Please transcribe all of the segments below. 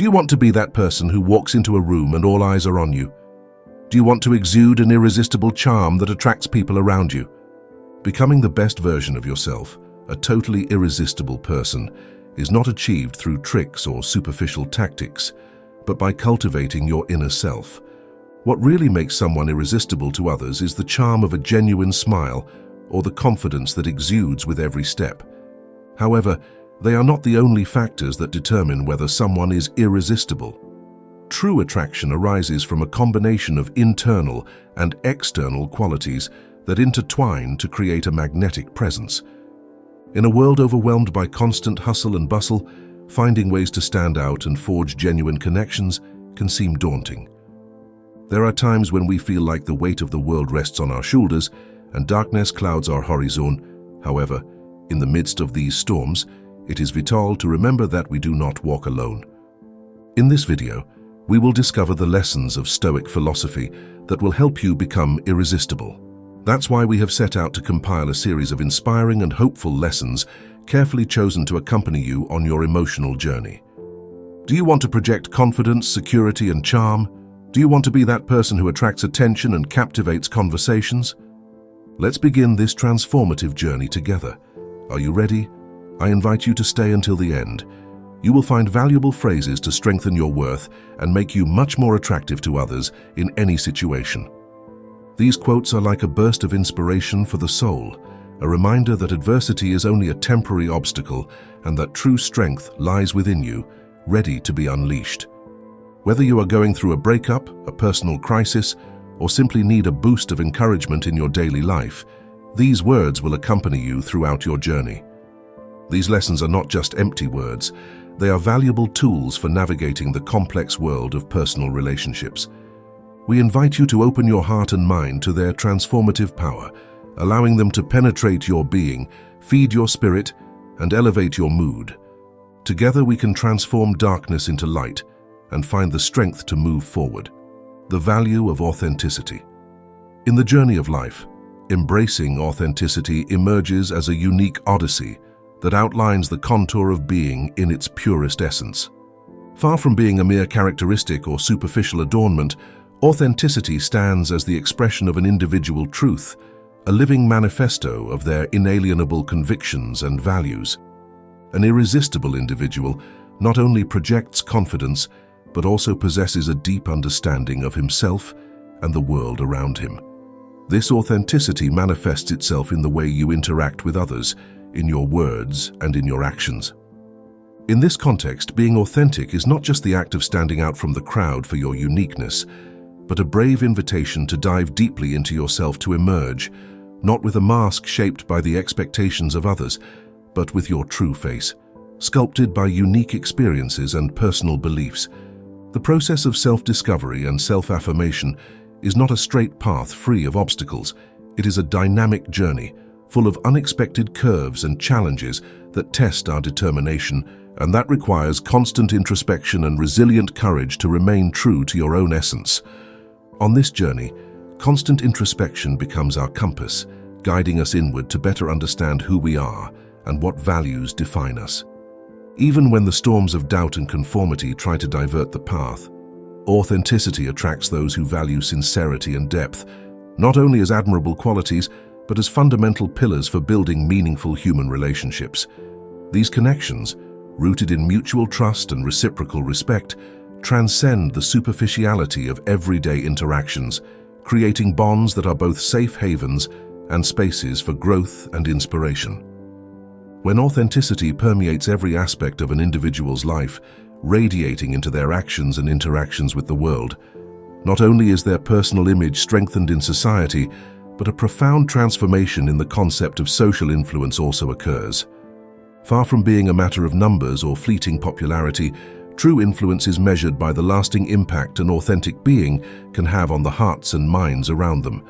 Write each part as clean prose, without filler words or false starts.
Do you want to be that person who walks into a room and all eyes are on you? Do you want to exude an irresistible charm that attracts people around you? Becoming the best version of yourself, a totally irresistible person, is not achieved through tricks or superficial tactics, but by cultivating your inner self. What really makes someone irresistible to others is the charm of a genuine smile or the confidence that exudes with every step. However, they are not the only factors that determine whether someone is irresistible. True attraction arises from a combination of internal and external qualities that intertwine to create a magnetic presence. In a world overwhelmed by constant hustle and bustle, finding ways to stand out and forge genuine connections can seem daunting. There are times when we feel like the weight of the world rests on our shoulders and darkness clouds our horizon. However, in the midst of these storms, it is vital to remember that we do not walk alone. In this video, we will discover the lessons of Stoic philosophy that will help you become irresistible. That's why we have set out to compile a series of inspiring and hopeful lessons carefully chosen to accompany you on your emotional journey. Do you want to project confidence, security, and charm? Do you want to be that person who attracts attention and captivates conversations? Let's begin this transformative journey together. Are you ready? I invite you to stay until the end. You will find valuable phrases to strengthen your worth and make you much more attractive to others in any situation. These quotes are like a burst of inspiration for the soul, a reminder that adversity is only a temporary obstacle and that true strength lies within you, ready to be unleashed. Whether you are going through a breakup, a personal crisis, or simply need a boost of encouragement in your daily life, these words will accompany you throughout your journey. These lessons are not just empty words, they are valuable tools for navigating the complex world of personal relationships. We invite you to open your heart and mind to their transformative power, allowing them to penetrate your being, feed your spirit, and elevate your mood. Together we can transform darkness into light and find the strength to move forward. The value of authenticity. In the journey of life, embracing authenticity emerges as a unique odyssey that outlines the contour of being in its purest essence. Far from being a mere characteristic or superficial adornment, authenticity stands as the expression of an individual truth, a living manifesto of their inalienable convictions and values. An irresistible individual not only projects confidence, but also possesses a deep understanding of himself and the world around him. This authenticity manifests itself in the way you interact with others, in your words and in your actions. In this context, being authentic is not just the act of standing out from the crowd for your uniqueness, but a brave invitation to dive deeply into yourself to emerge, not with a mask shaped by the expectations of others, but with your true face, sculpted by unique experiences and personal beliefs. The process of self-discovery and self-affirmation is not a straight path free of obstacles. It is a dynamic journey, full of unexpected curves and challenges that test our determination, and that requires constant introspection and resilient courage to remain true to your own essence. On this journey, constant introspection becomes our compass, guiding us inward to better understand who we are and what values define us. Even when the storms of doubt and conformity try to divert the path, authenticity attracts those who value sincerity and depth, not only as admirable qualities, but as fundamental pillars for building meaningful human relationships. These connections, rooted in mutual trust and reciprocal respect, transcend the superficiality of everyday interactions, creating bonds that are both safe havens and spaces for growth and inspiration. When authenticity permeates every aspect of an individual's life, radiating into their actions and interactions with the world, not only is their personal image strengthened in society, but a profound transformation in the concept of social influence also occurs. Far from being a matter of numbers or fleeting popularity, true influence is measured by the lasting impact an authentic being can have on the hearts and minds around them.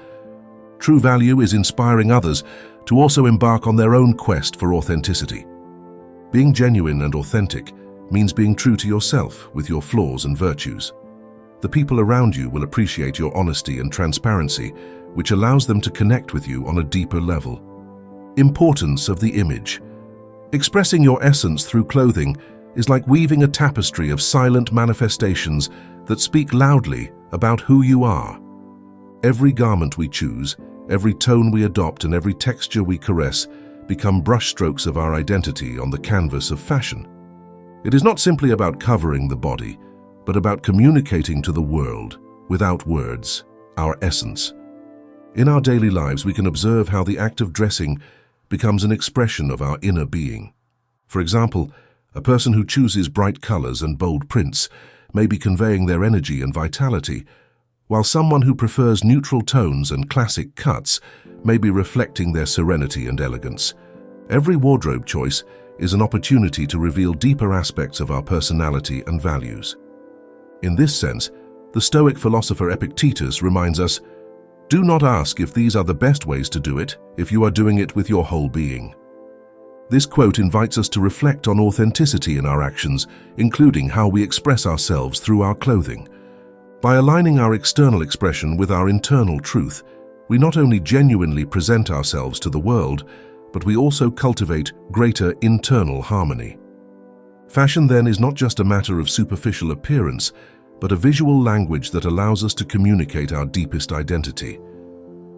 True value is inspiring others to also embark on their own quest for authenticity. Being genuine and authentic means being true to yourself with your flaws and virtues. The people around you will appreciate your honesty and transparency, which allows them to connect with you on a deeper level. Importance of the image. Expressing your essence through clothing is like weaving a tapestry of silent manifestations that speak loudly about who you are. Every garment we choose, every tone we adopt, and every texture we caress become brushstrokes of our identity on the canvas of fashion. It is not simply about covering the body, but about communicating to the world, without words, our essence. In our daily lives, we can observe how the act of dressing becomes an expression of our inner being. For example, a person who chooses bright colors and bold prints may be conveying their energy and vitality, while someone who prefers neutral tones and classic cuts may be reflecting their serenity and elegance. Every wardrobe choice is an opportunity to reveal deeper aspects of our personality and values. In this sense, the Stoic philosopher Epictetus reminds us, "Do not ask if these are the best ways to do it, if you are doing it with your whole being." This quote invites us to reflect on authenticity in our actions, including how we express ourselves through our clothing. By aligning our external expression with our internal truth, we not only genuinely present ourselves to the world, but we also cultivate greater internal harmony. Fashion then is not just a matter of superficial appearance, but a visual language that allows us to communicate our deepest identity.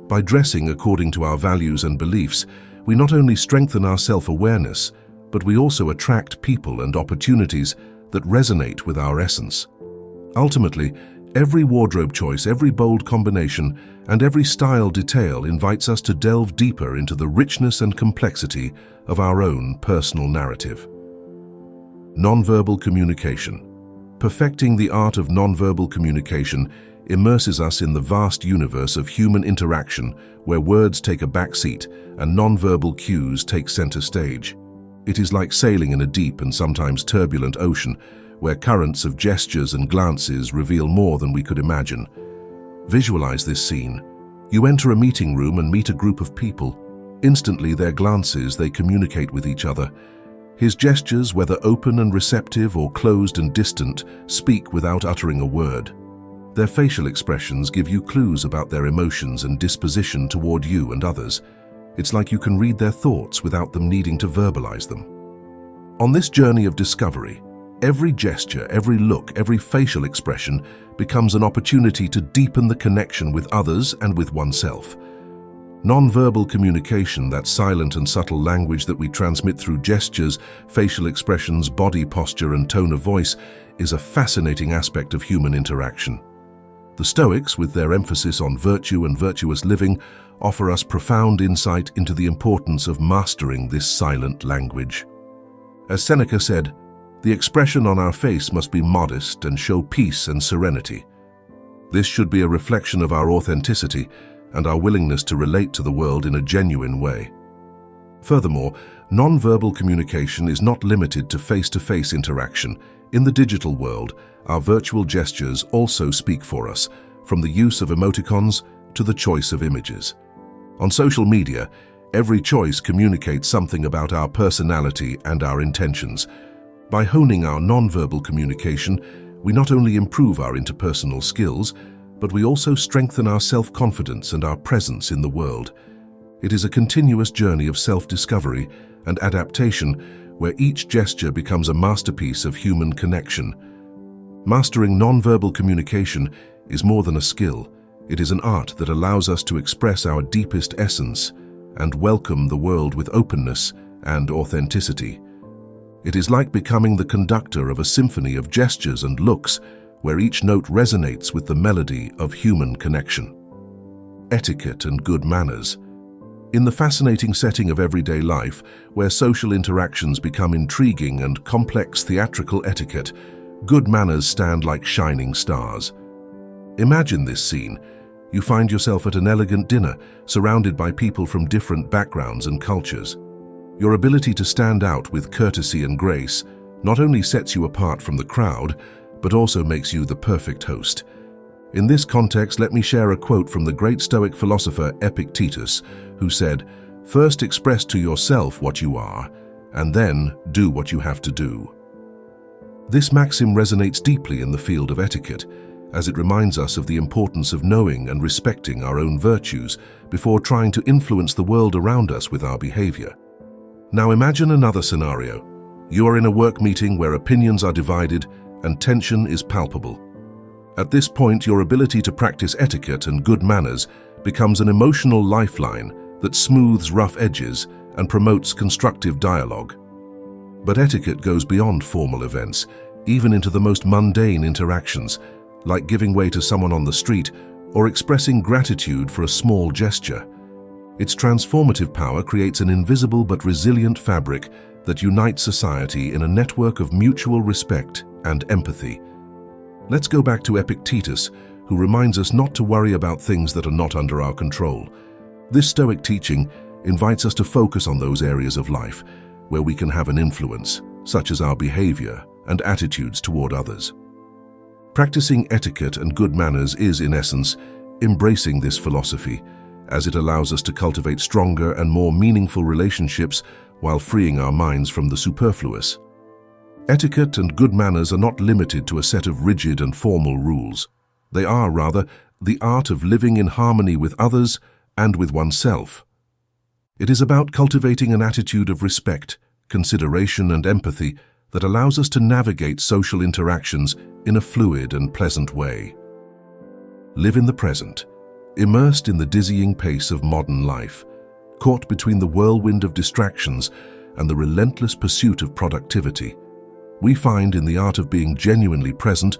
By dressing according to our values and beliefs, we not only strengthen our self-awareness, but we also attract people and opportunities that resonate with our essence. Ultimately, every wardrobe choice, every bold combination, and every style detail invites us to delve deeper into the richness and complexity of our own personal narrative. Nonverbal communication. Perfecting the art of nonverbal communication immerses us in the vast universe of human interaction where words take a back seat and nonverbal cues take center stage. It is like sailing in a deep and sometimes turbulent ocean where currents of gestures and glances reveal more than we could imagine. Visualize this scene. You enter a meeting room and meet a group of people. Instantly, their glances, they communicate with each other. His gestures, whether open and receptive or closed and distant, speak without uttering a word. Their facial expressions give you clues about their emotions and disposition toward you and others. It's like you can read their thoughts without them needing to verbalize them. On this journey of discovery, every gesture, every look, every facial expression becomes an opportunity to deepen the connection with others and with oneself. Nonverbal communication, that silent and subtle language that we transmit through gestures, facial expressions, body posture, and tone of voice, is a fascinating aspect of human interaction. The Stoics, with their emphasis on virtue and virtuous living, offer us profound insight into the importance of mastering this silent language. As Seneca said, "The expression on our face must be modest and show peace and serenity." This should be a reflection of our authenticity and our willingness to relate to the world in a genuine way. Furthermore, nonverbal communication is not limited to face-to-face interaction. In the digital world, our virtual gestures also speak for us, from the use of emoticons to the choice of images. On social media, every choice communicates something about our personality and our intentions. By honing our nonverbal communication, we not only improve our interpersonal skills, but we also strengthen our self-confidence and our presence in the world. It is a continuous journey of self-discovery and adaptation where each gesture becomes a masterpiece of human connection. Mastering nonverbal communication is more than a skill. It is an art that allows us to express our deepest essence and welcome the world with openness and authenticity. It is like becoming the conductor of a symphony of gestures and looks, where each note resonates with the melody of human connection. Etiquette and good manners. In the fascinating setting of everyday life, where social interactions become intriguing and complex theatrical etiquette, good manners stand like shining stars. Imagine this scene. You find yourself at an elegant dinner, surrounded by people from different backgrounds and cultures. Your ability to stand out with courtesy and grace not only sets you apart from the crowd, but also makes you the perfect host. In this context, let me share a quote from the great Stoic philosopher Epictetus, who said, "First express to yourself what you are, and then do what you have to do." This maxim resonates deeply in the field of etiquette, as it reminds us of the importance of knowing and respecting our own virtues before trying to influence the world around us with our behavior. Now imagine another scenario. You are in a work meeting where opinions are divided and tension is palpable. At this point, your ability to practice etiquette and good manners becomes an emotional lifeline that smooths rough edges and promotes constructive dialogue. But etiquette goes beyond formal events, even into the most mundane interactions, like giving way to someone on the street or expressing gratitude for a small gesture. Its transformative power creates an invisible but resilient fabric that unites society in a network of mutual respect and empathy. Let's go back to Epictetus, who reminds us not to worry about things that are not under our control. This Stoic teaching invites us to focus on those areas of life where we can have an influence, such as our behavior and attitudes toward others. Practicing etiquette and good manners is, in essence, embracing this philosophy, as it allows us to cultivate stronger and more meaningful relationships while freeing our minds from the superfluous. Etiquette and good manners are not limited to a set of rigid and formal rules. They are, rather, the art of living in harmony with others and with oneself. It is about cultivating an attitude of respect, consideration, and empathy that allows us to navigate social interactions in a fluid and pleasant way. Live in the present, immersed in the dizzying pace of modern life, caught between the whirlwind of distractions and the relentless pursuit of productivity. We find in the art of being genuinely present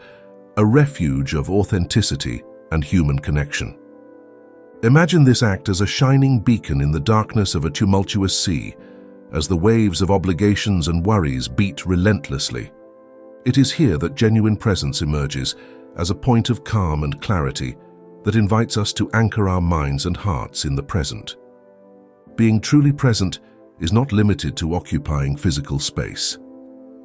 a refuge of authenticity and human connection. Imagine this act as a shining beacon in the darkness of a tumultuous sea, as the waves of obligations and worries beat relentlessly. It is here that genuine presence emerges as a point of calm and clarity that invites us to anchor our minds and hearts in the present. Being truly present is not limited to occupying physical space.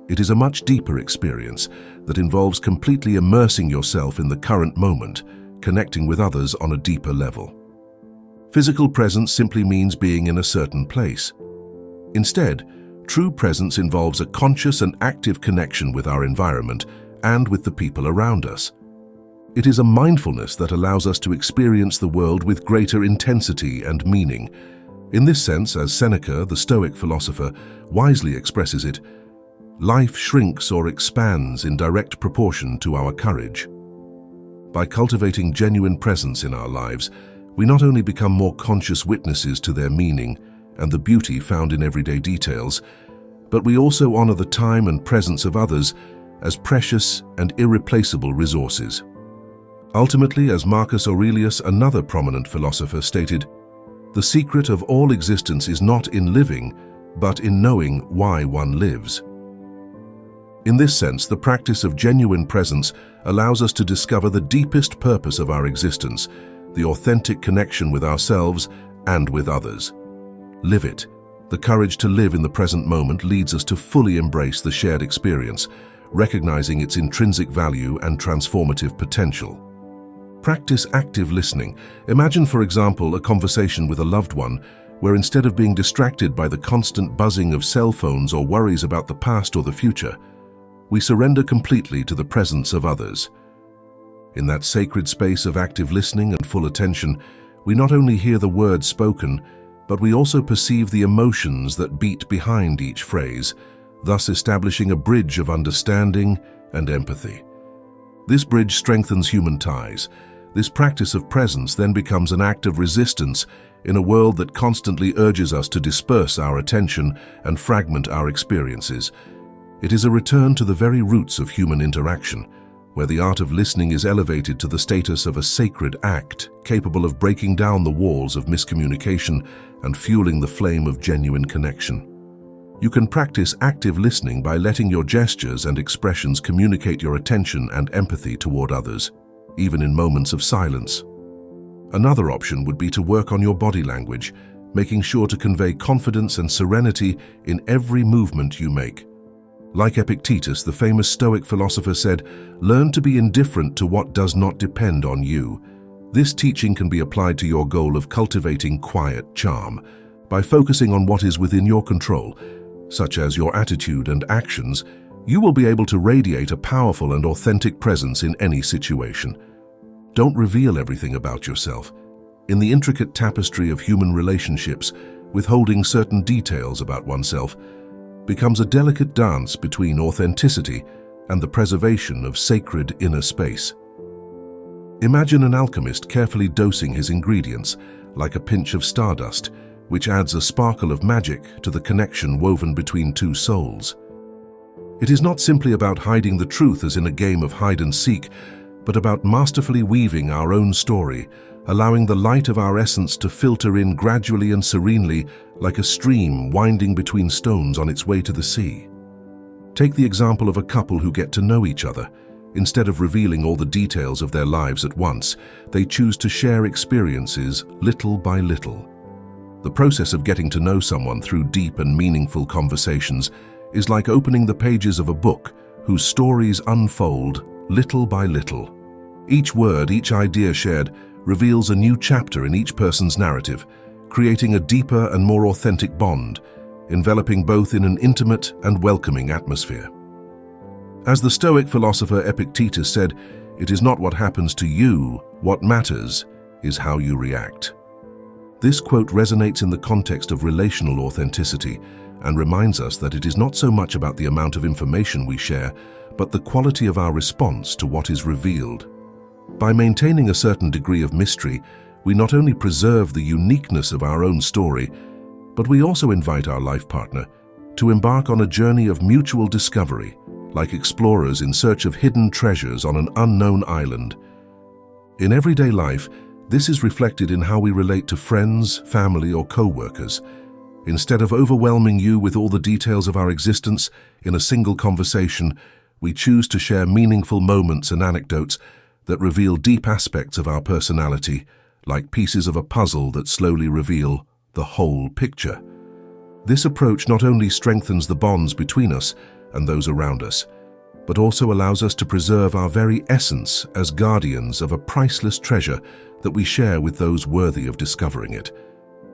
It is a much deeper experience that involves completely immersing yourself in the current moment, connecting with others on a deeper level. Physical presence simply means being in a certain place. Instead, true presence involves a conscious and active connection with our environment and with the people around us. It is a mindfulness that allows us to experience the world with greater intensity and meaning. In this sense, as Seneca, the Stoic philosopher, wisely expresses it, life shrinks or expands in direct proportion to our courage. By cultivating genuine presence in our lives, we not only become more conscious witnesses to their meaning and the beauty found in everyday details, but we also honor the time and presence of others as precious and irreplaceable resources. Ultimately, as Marcus Aurelius, another prominent philosopher, stated, "The secret of all existence is not in living, but in knowing why one lives." In this sense, the practice of genuine presence allows us to discover the deepest purpose of our existence, the authentic connection with ourselves and with others. Live it. The courage to live in the present moment leads us to fully embrace the shared experience, recognizing its intrinsic value and transformative potential. Practice active listening. Imagine, for example, a conversation with a loved one where instead of being distracted by the constant buzzing of cell phones or worries about the past or the future, we surrender completely to the presence of others. In that sacred space of active listening and full attention, we not only hear the words spoken, but we also perceive the emotions that beat behind each phrase, thus establishing a bridge of understanding and empathy. This bridge strengthens human ties. This practice of presence then becomes an act of resistance in a world that constantly urges us to disperse our attention and fragment our experiences. It is a return to the very roots of human interaction, where the art of listening is elevated to the status of a sacred act, capable of breaking down the walls of miscommunication and fueling the flame of genuine connection. You can practice active listening by letting your gestures and expressions communicate your attention and empathy toward others, even in moments of silence. Another option would be to work on your body language, making sure to convey confidence and serenity in every movement you make. Like Epictetus, the famous Stoic philosopher said, "Learn to be indifferent to what does not depend on you." This teaching can be applied to your goal of cultivating quiet charm. By focusing on what is within your control, such as your attitude and actions, you will be able to radiate a powerful and authentic presence in any situation. Don't reveal everything about yourself. In the intricate tapestry of human relationships, withholding certain details about oneself, becomes a delicate dance between authenticity and the preservation of sacred inner space. Imagine an alchemist carefully dosing his ingredients, like a pinch of stardust, which adds a sparkle of magic to the connection woven between two souls. It is not simply about hiding the truth as in a game of hide and seek, but about masterfully weaving our own story, allowing the light of our essence to filter in gradually and serenely like a stream winding between stones on its way to the sea. Take the example of a couple who get to know each other. Instead of revealing all the details of their lives at once, they choose to share experiences little by little. The process of getting to know someone through deep and meaningful conversations is like opening the pages of a book whose stories unfold little by little. Each word, each idea shared, reveals a new chapter in each person's narrative, creating a deeper and more authentic bond, enveloping both in an intimate and welcoming atmosphere. As the Stoic philosopher Epictetus said, "It is not what happens to you, what matters is how you react." This quote resonates in the context of relational authenticity and reminds us that it is not so much about the amount of information we share, but the quality of our response to what is revealed. By maintaining a certain degree of mystery, we not only preserve the uniqueness of our own story, but we also invite our life partner to embark on a journey of mutual discovery, like explorers in search of hidden treasures on an unknown island. In everyday life, this is reflected in how we relate to friends, family, or co-workers. Instead of overwhelming you with all the details of our existence in a single conversation, we choose to share meaningful moments and anecdotes that reveal deep aspects of our personality, like pieces of a puzzle that slowly reveal the whole picture. This approach not only strengthens the bonds between us and those around us, but also allows us to preserve our very essence as guardians of a priceless treasure that we share with those worthy of discovering it.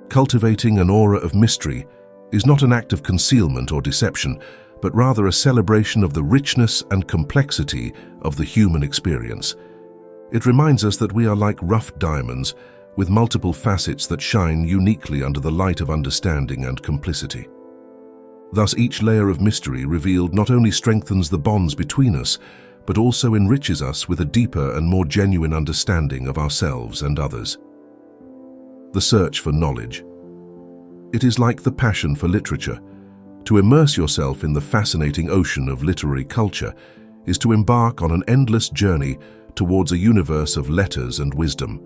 Cultivating an aura of mystery is not an act of concealment or deception, but rather a celebration of the richness and complexity of the human experience. It reminds us that we are like rough diamonds with multiple facets that shine uniquely under the light of understanding and complicity. Thus, each layer of mystery revealed not only strengthens the bonds between us, but also enriches us with a deeper and more genuine understanding of ourselves and others. The search for knowledge. It is like the passion for literature. To immerse yourself in the fascinating ocean of literary culture is to embark on an endless journey towards a universe of letters and wisdom.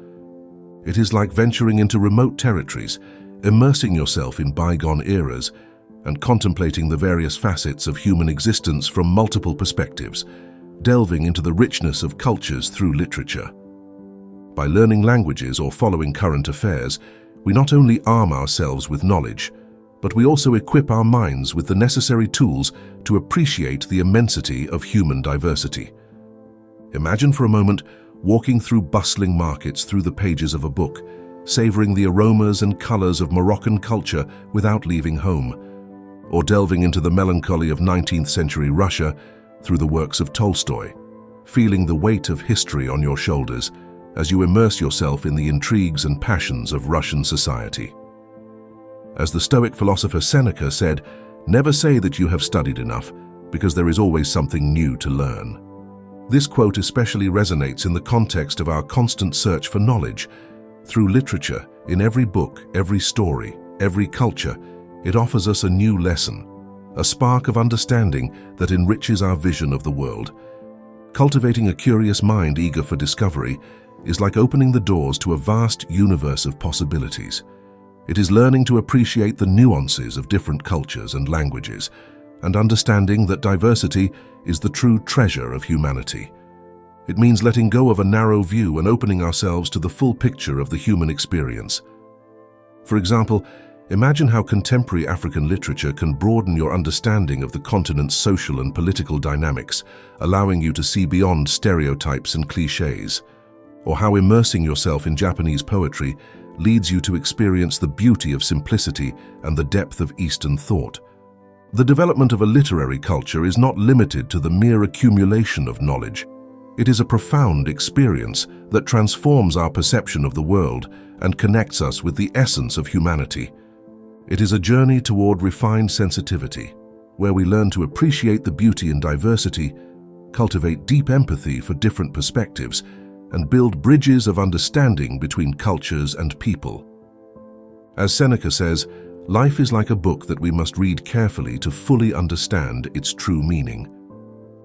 It is like venturing into remote territories, immersing yourself in bygone eras, and contemplating the various facets of human existence from multiple perspectives, delving into the richness of cultures through literature. By learning languages or following current affairs, we not only arm ourselves with knowledge, but we also equip our minds with the necessary tools to appreciate the immensity of human diversity. Imagine for a moment walking through bustling markets through the pages of a book, savoring the aromas and colors of Moroccan culture without leaving home, or delving into the melancholy of 19th century Russia through the works of Tolstoy, feeling the weight of history on your shoulders as you immerse yourself in the intrigues and passions of Russian society. As the Stoic philosopher Seneca said, "Never say that you have studied enough, because there is always something new to learn." This quote especially resonates in the context of our constant search for knowledge. Through literature, in every book, every story, every culture, it offers us a new lesson, a spark of understanding that enriches our vision of the world. Cultivating a curious mind eager for discovery is like opening the doors to a vast universe of possibilities. It is learning to appreciate the nuances of different cultures and languages, and understanding that diversity is the true treasure of humanity. It means letting go of a narrow view and opening ourselves to the full picture of the human experience. For example, imagine how contemporary African literature can broaden your understanding of the continent's social and political dynamics, allowing you to see beyond stereotypes and clichés, or how immersing yourself in Japanese poetry leads you to experience the beauty of simplicity and the depth of Eastern thought. The development of a literary culture is not limited to the mere accumulation of knowledge. It is a profound experience that transforms our perception of the world and connects us with the essence of humanity. It is a journey toward refined sensitivity, where we learn to appreciate the beauty in diversity, cultivate deep empathy for different perspectives, and build bridges of understanding between cultures and people. As Seneca says, life is like a book that we must read carefully to fully understand its true meaning.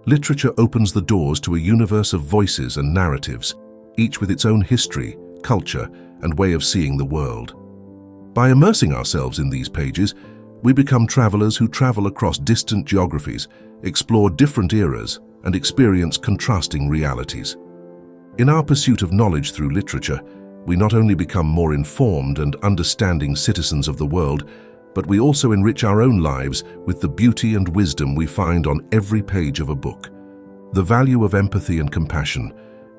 Literature opens the doors to a universe of voices and narratives, each with its own history, culture, and way of seeing the world. By immersing ourselves in these pages, we become travelers who travel across distant geographies, explore different eras, and experience contrasting realities. In our pursuit of knowledge through literature, we not only become more informed and understanding citizens of the world, but we also enrich our own lives with the beauty and wisdom we find on every page of a book. The value of empathy and compassion.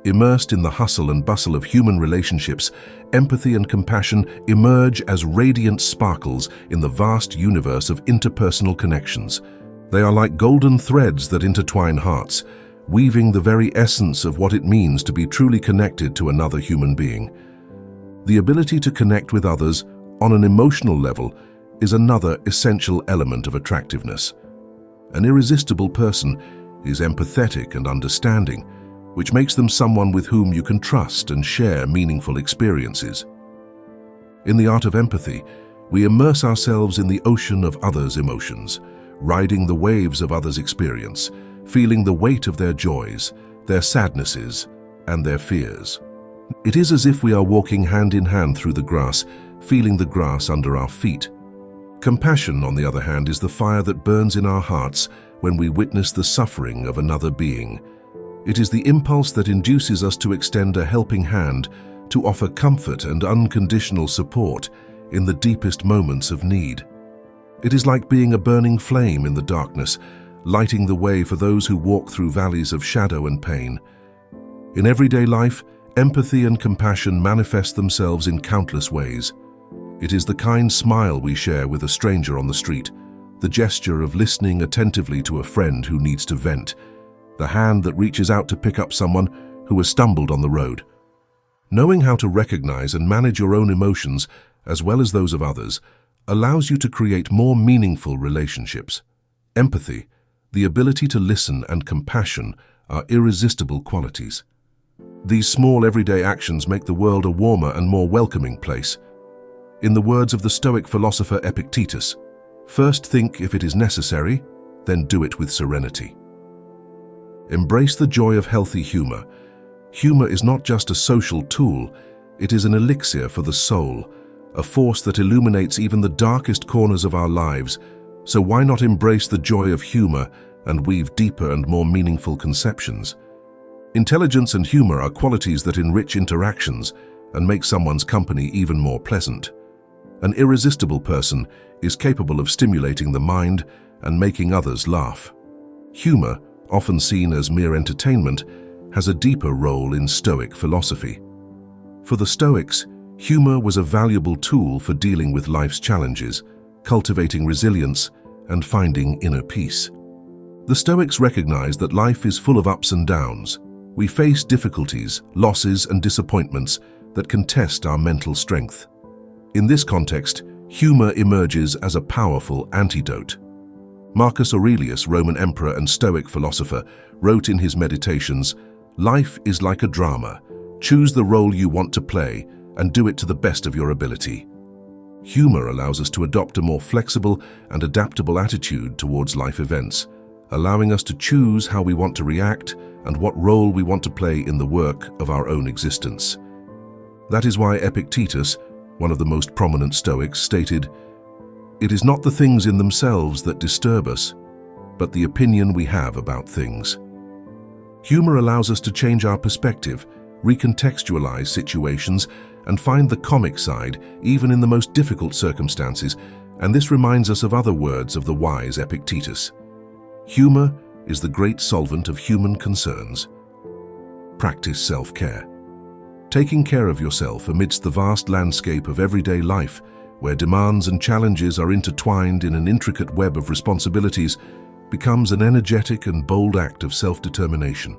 Immersed in the hustle and bustle of human relationships, empathy and compassion emerge as radiant sparkles in the vast universe of interpersonal connections. They are like golden threads that intertwine hearts, weaving the very essence of what it means to be truly connected to another human being. The ability to connect with others on an emotional level is another essential element of attractiveness. An irresistible person is empathetic and understanding, which makes them someone with whom you can trust and share meaningful experiences. In the art of empathy, we immerse ourselves in the ocean of others' emotions, riding the waves of others' experience, feeling the weight of their joys, their sadnesses, and their fears. It is as if we are walking hand in hand through the grass, feeling the grass under our feet. Compassion, on the other hand, is the fire that burns in our hearts when we witness the suffering of another being. It is the impulse that induces us to extend a helping hand, to offer comfort and unconditional support in the deepest moments of need. It is like being a burning flame in the darkness, lighting the way for those who walk through valleys of shadow and pain. In everyday life, empathy and compassion manifest themselves in countless ways. It is the kind smile we share with a stranger on the street, the gesture of listening attentively to a friend who needs to vent, the hand that reaches out to pick up someone who has stumbled on the road. Knowing how to recognize and manage your own emotions, as well as those of others, allows you to create more meaningful relationships. Empathy, the ability to listen, and compassion are irresistible qualities. These small everyday actions make the world a warmer and more welcoming place. In the words of the Stoic philosopher Epictetus, "First think if it is necessary, then do it with serenity." Embrace the joy of healthy humor. Humor is not just a social tool, it is an elixir for the soul, a force that illuminates even the darkest corners of our lives. So why not embrace the joy of humor and weave deeper and more meaningful conceptions? Intelligence and humor are qualities that enrich interactions and make someone's company even more pleasant. An irresistible person is capable of stimulating the mind and making others laugh. Humor, often seen as mere entertainment, has a deeper role in Stoic philosophy. For the Stoics, humor was a valuable tool for dealing with life's challenges, cultivating resilience, and finding inner peace. The Stoics recognized that life is full of ups and downs. We face difficulties, losses, and disappointments that can test our mental strength. In this context, humor emerges as a powerful antidote. Marcus Aurelius, Roman emperor and Stoic philosopher, wrote in his Meditations, "Life is like a drama. Choose the role you want to play and do it to the best of your ability." Humor allows us to adopt a more flexible and adaptable attitude towards life events, allowing us to choose how we want to react and what role we want to play in the work of our own existence. That is why Epictetus, one of the most prominent Stoics, stated, "It is not the things in themselves that disturb us, but the opinion we have about things." Humor allows us to change our perspective, recontextualize situations, and find the comic side even in the most difficult circumstances, and this reminds us of other words of the wise Epictetus. Humor is the great solvent of human concerns. Practice self-care. Taking care of yourself amidst the vast landscape of everyday life, where demands and challenges are intertwined in an intricate web of responsibilities, becomes an energetic and bold act of self-determination.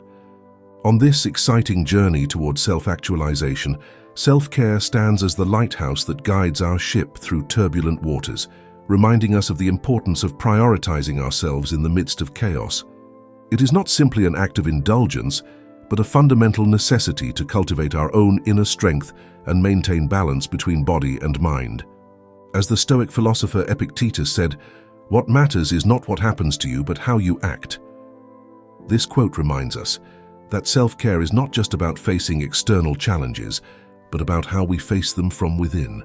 On this exciting journey towards self-actualization, self-care stands as the lighthouse that guides our ship through turbulent waters, reminding us of the importance of prioritizing ourselves in the midst of chaos. It is not simply an act of indulgence, but a fundamental necessity to cultivate our own inner strength and maintain balance between body and mind. As the Stoic philosopher Epictetus said, "What matters is not what happens to you, but how you act." This quote reminds us that self-care is not just about facing external challenges, but about how we face them from within.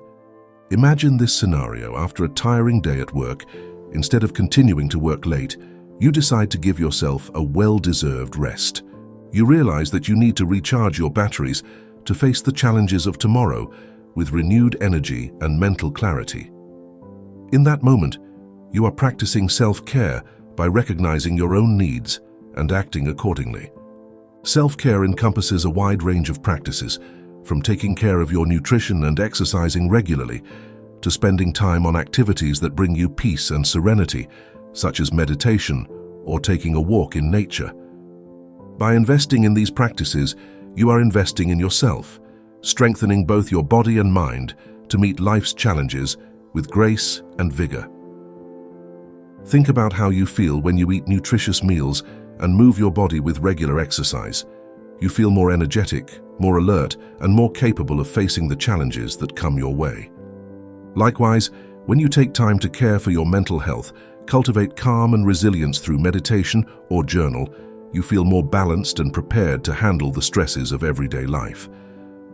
Imagine this scenario: after a tiring day at work, instead of continuing to work late, you decide to give yourself a well-deserved rest. You realize that you need to recharge your batteries to face the challenges of tomorrow with renewed energy and mental clarity. In that moment, you are practicing self-care by recognizing your own needs and acting accordingly. Self-care encompasses a wide range of practices, from taking care of your nutrition and exercising regularly, to spending time on activities that bring you peace and serenity, such as meditation or taking a walk in nature. By investing in these practices, you are investing in yourself, strengthening both your body and mind to meet life's challenges with grace and vigor. Think about how you feel when you eat nutritious meals and move your body with regular exercise. You feel more energetic, more alert, and more capable of facing the challenges that come your way. Likewise, when you take time to care for your mental health, cultivate calm and resilience through meditation or journal, you feel more balanced and prepared to handle the stresses of everyday life.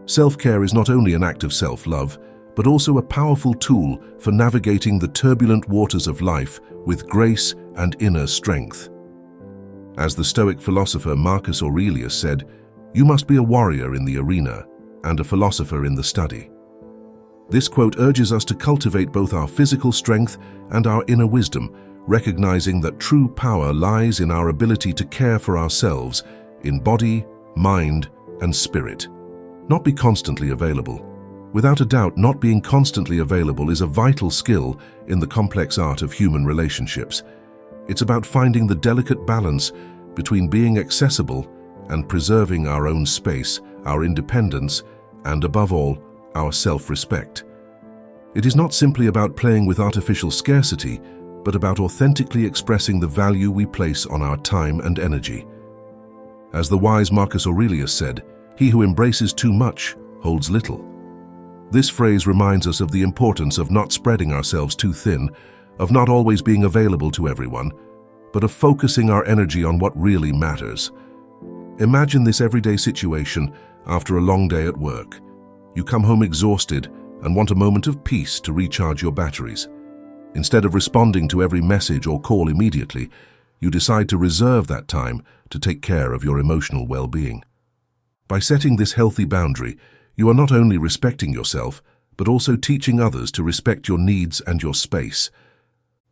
Self-care is not only an act of self-love, but also a powerful tool for navigating the turbulent waters of life with grace and inner strength. As the Stoic philosopher Marcus Aurelius said, "You must be a warrior in the arena and a philosopher in the study." This quote urges us to cultivate both our physical strength and our inner wisdom, recognizing that true power lies in our ability to care for ourselves in body, mind, and spirit. Not be constantly available. Without a doubt, not being constantly available is a vital skill in the complex art of human relationships. It's about finding the delicate balance between being accessible and preserving our own space, our independence, and above all, our self-respect. It is not simply about playing with artificial scarcity, but about authentically expressing the value we place on our time and energy. As the wise Marcus Aurelius said, "He who embraces too much holds little." This phrase reminds us of the importance of not spreading ourselves too thin, of not always being available to everyone, but of focusing our energy on what really matters. Imagine this everyday situation after a long day at work. You come home exhausted and want a moment of peace to recharge your batteries. Instead of responding to every message or call immediately, you decide to reserve that time to take care of your emotional well-being. By setting this healthy boundary, you are not only respecting yourself, but also teaching others to respect your needs and your space.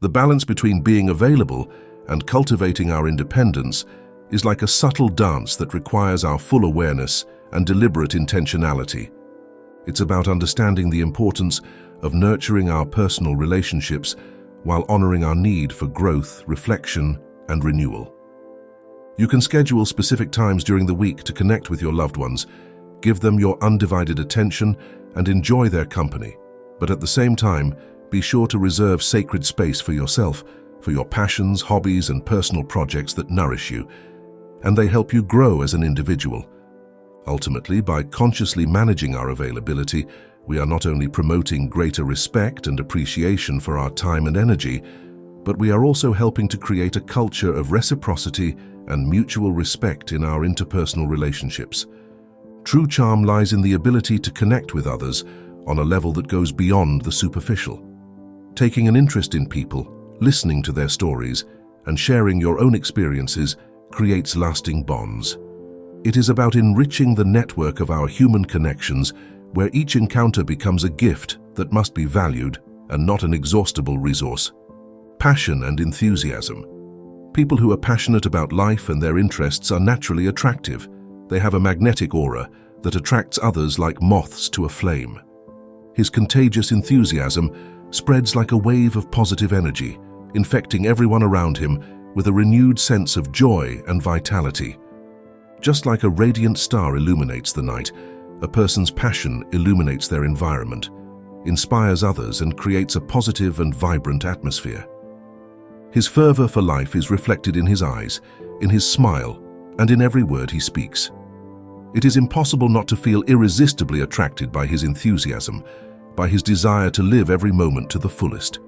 The balance between being available and cultivating our independence is like a subtle dance that requires our full awareness and deliberate intentionality. It's about understanding the importance of nurturing our personal relationships while honoring our need for growth, reflection, and renewal. You can schedule specific times during the week to connect with your loved ones, give them your undivided attention, and enjoy their company. But at the same time, be sure to reserve sacred space for yourself, for your passions, hobbies, and personal projects that nourish you, and they help you grow as an individual. Ultimately, by consciously managing our availability, we are not only promoting greater respect and appreciation for our time and energy, but we are also helping to create a culture of reciprocity and mutual respect in our interpersonal relationships. True charm lies in the ability to connect with others on a level that goes beyond the superficial. Taking an interest in people, listening to their stories, and sharing your own experiences creates lasting bonds. It is about enriching the network of our human connections, where each encounter becomes a gift that must be valued and not an exhaustible resource. Passion and enthusiasm. People who are passionate about life and their interests are naturally attractive. They have a magnetic aura that attracts others like moths to a flame. His contagious enthusiasm spreads like a wave of positive energy, infecting everyone around him with a renewed sense of joy and vitality. Just like a radiant star illuminates the night, a person's passion illuminates their environment. inspires others, and creates a positive and vibrant atmosphere. His fervor for life is reflected in his eyes, in his smile, and in every word he speaks. It is impossible not to feel irresistibly attracted by his enthusiasm, by his desire to live every moment to the fullest.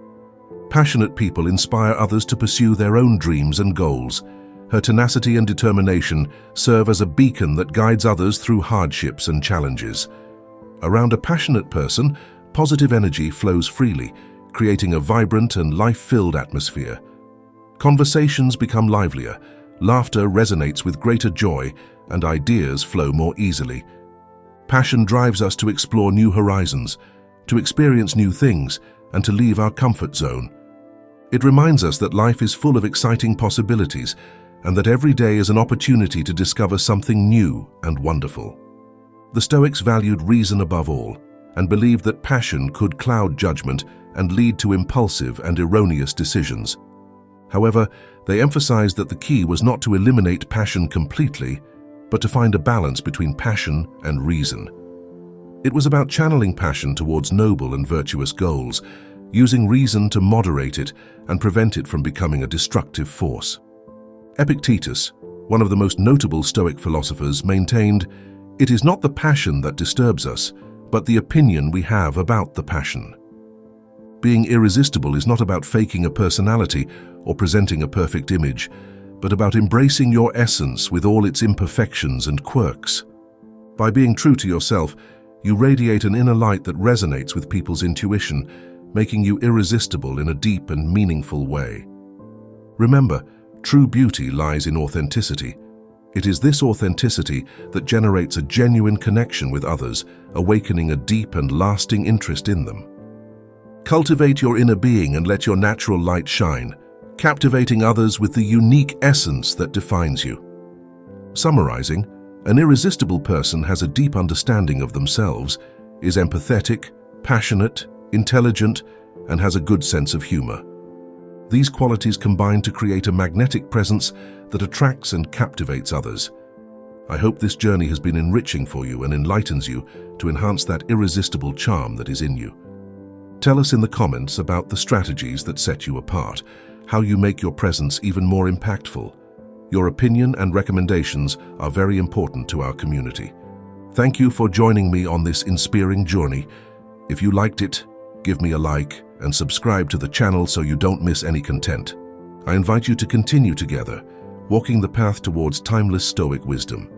Passionate people inspire others to pursue their own dreams and goals. Her tenacity and determination serve as a beacon that guides others through hardships and challenges. Around a passionate person, positive energy flows freely, creating a vibrant and life-filled atmosphere. Conversations become livelier, laughter resonates with greater joy, and ideas flow more easily. Passion drives us to explore new horizons, to experience new things, and to leave our comfort zone. It reminds us that life is full of exciting possibilities, and that every day is an opportunity to discover something new and wonderful. The Stoics valued reason above all, and believed that passion could cloud judgment and lead to impulsive and erroneous decisions. However, they emphasized that the key was not to eliminate passion completely, but to find a balance between passion and reason. It was about channeling passion towards noble and virtuous goals, using reason to moderate it and prevent it from becoming a destructive force. Epictetus, one of the most notable Stoic philosophers, maintained, "It is not the passion that disturbs us, but the opinion we have about the passion." Being irresistible is not about faking a personality or presenting a perfect image, but about embracing your essence with all its imperfections and quirks. By being true to yourself, you radiate an inner light that resonates with people's intuition, making you irresistible in a deep and meaningful way. Remember, true beauty lies in authenticity. It is this authenticity that generates a genuine connection with others, awakening a deep and lasting interest in them. Cultivate your inner being and let your natural light shine, captivating others with the unique essence that defines you. Summarizing, an irresistible person has a deep understanding of themselves, is empathetic, passionate, intelligent, and has a good sense of humor. These qualities combine to create a magnetic presence that attracts and captivates others. I hope this journey has been enriching for you and enlightens you to enhance that irresistible charm that is in you. Tell us in the comments about the strategies that set you apart, how you make your presence even more impactful. Your opinion and recommendations are very important to our community. Thank you for joining me on this inspiring journey. If you liked it, give me a like and subscribe to the channel so you don't miss any content. I invite you to continue together, walking the path towards timeless Stoic wisdom.